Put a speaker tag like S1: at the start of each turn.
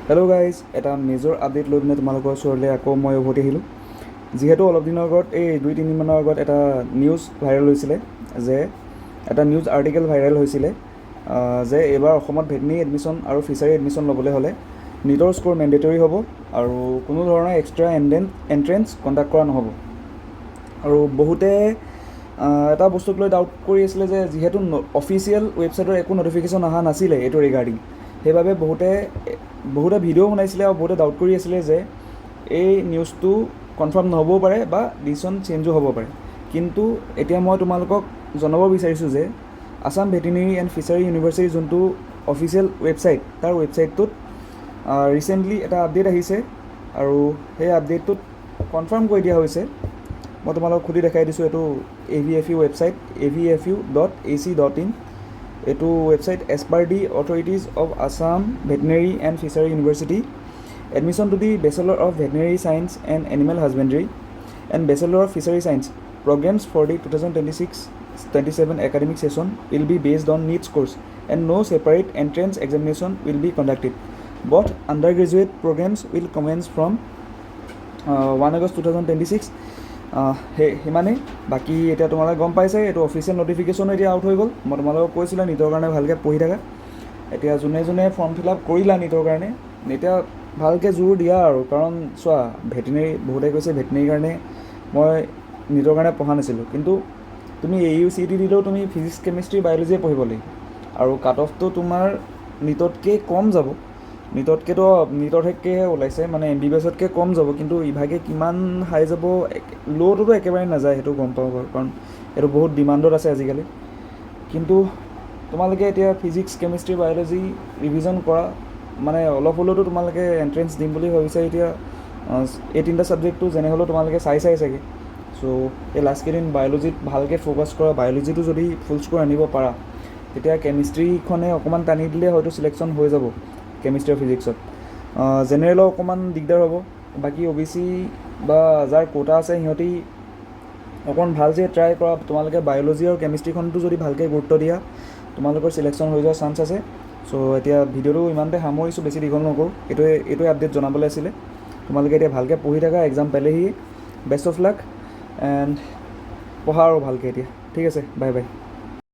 S1: Hello' guys, এটা major update লৈ পিনে তোমালোকৰ ওচৰলৈ আকৌ মই উভতি আহিলোঁ। যিহেতু অলপ দিনৰ আগত এই 2-3 দিনমানৰ আগত এটা নিউজ ভাইৰেল হৈছিলে, যে এটা নিউজ আৰ্টিকেল ভাইৰেল হৈছিলে যে এইবাৰ অসমত ভেটেনেৰী এডমিশ্যন আৰু ফিচাৰী এডমিশ্যন ল'বলৈ হ'লে নীটৰ স্ক'ৰ মেণ্ডেটৰী হ'ব আৰু কোনো ধৰণৰ এক্সট্ৰা এণ্ট্ৰেঞ্চ কণ্ডাক্ট কৰা নহ'ব। আৰু বহুতে এটা বস্তুক লৈ ডাউট কৰি আছিলে যে যিহেতু অফিচিয়েল ৱেবছাইটৰ একো নটিফিকেশ্যন অহা নাছিলে এইটো ৰিগাৰ্ডিং, সেইবাবে বহুতে ভিডিঅ' বনাইছিলে আৰু বহুতে ডাউট কৰি আছিলে যে এই নিউজটো কনফাৰ্ম নহ'বও পাৰে বা ডিচিশ্যন চেঞ্জো হ'ব পাৰে। কিন্তু এতিয়া মই তোমালোকক জনাব বিচাৰিছোঁ যে আছাম ভেটেনেৰী এণ্ড ফিচাৰী ইউনিভাৰ্চিটিৰ যোনটো অফিচিয়েল ৱেবছাইট, তাৰ ৱেবছাইটটোত ৰিচেণ্টলি এটা আপডেট আহিছে আৰু সেই আপডেটটোত কনফাৰ্ম কৰি দিয়া হৈছে। মই তোমালোকক খুলি দেখাই দিছোঁ। এইটো AVFU ৱেবছাইট, avfu.ac.in। এইটো website as per the authorities of Assam veterinary and fishery university, admission to the bachelor of veterinary science and animal husbandry and bachelor of fishery science programs for the 2026-27 academic session will be based on NEET scores and no separate entrance examination will be conducted. Both undergraduate programs will commence from 1 August 2026. সিমানেই। বাকী এতিয়া তোমালোকে গম পাইছে, এইটো official নটিফিকেশ্যনো এতিয়া out হৈ গ'ল। মই তোমালোকক কৈছিলোঁ নীটৰ কাৰণে ভালকৈ পঢ়ি থাকা। এতিয়া যোনে যোনে ফৰ্ম ফিল আপ কৰিলা নীটৰ কাৰণে, এতিয়া ভালকৈ জোৰ দিয়া আৰু, কাৰণ চোৱা ভেটেনেৰী, বহুতে কৈছে ভেটেনেৰীৰ কাৰণে মই নীটৰ কাৰণে পঢ়া নাছিলোঁ, কিন্তু তুমি AUCET দিলেও তুমি ফিজিক্স, কেমেষ্ট্ৰি, বায়'লজিয়ে পঢ়িব লাগিব আৰু কাট অফটো তোমাৰ নীটতকৈ কম যাব। নীটতকৈ ওলাইছে, মানে MBBSতকৈ কম যাব, কিন্তু ইভাগে কিমান হাই যাব, ল'টোতো একেবাৰে নাযায়, সেইটো গম পাওঁ বাৰু, কাৰণ এইটো বহুত ডিমাণ্ডত আছে আজিকালি। কিন্তু তোমালোকে এতিয়া ফিজিক্স, কেমেষ্ট্ৰি, বায়'লজি ৰিভিজন কৰা, মানে অলপ হ'লেওতো তোমালোকে এণ্ট্ৰেঞ্চ দিম বুলি ভাবিছা। এতিয়া এই 3টা ছাবজেক্টটো যেনে হ'লেও তোমালোকে চাই চাগে। চ' এই লাষ্ট কেইদিন বায়'লজিত ভালকৈ ফ'কাছ কৰা। বায়'লজিটো যদি ফুল স্ক'ৰ আনিব পাৰা, তেতিয়া কেমিষ্ট্ৰিখনে অকণমান টানি দিলে হয়তো চিলেকশ্যন হৈ যাব কেমিষ্ট্ৰি আৰু ফিজিক্সত। জেনেৰেলৰ অকণমান দিগদাৰ হ'ব। বাকী OBC বা যাৰ কোটা আছে সিহঁতি অকণমান ভালকৈ ট্ৰাই কৰা। তোমালোকে বায়'লজি আৰু কেমিষ্ট্ৰিখনটো যদি ভালকৈ গুৰুত্ব দিয়া, তোমালোকৰ চিলেকশ্যন হৈ যোৱাৰ চান্স আছে। চ' এতিয়া ভিডিঅ'টো ইমানতে সামৰিছোঁ, বেছি দীঘল নকৰোঁ। এইটোৱে আপডেট জনাবলৈ আছিলে। তোমালোকে এতিয়া ভালকৈ পঢ়ি থাকা, এক্সাম পালেহি। বেষ্ট অফ লাক এণ্ড পঢ়া আৰু ভালকৈ এতিয়া। ঠিক আছে, বাই বাই।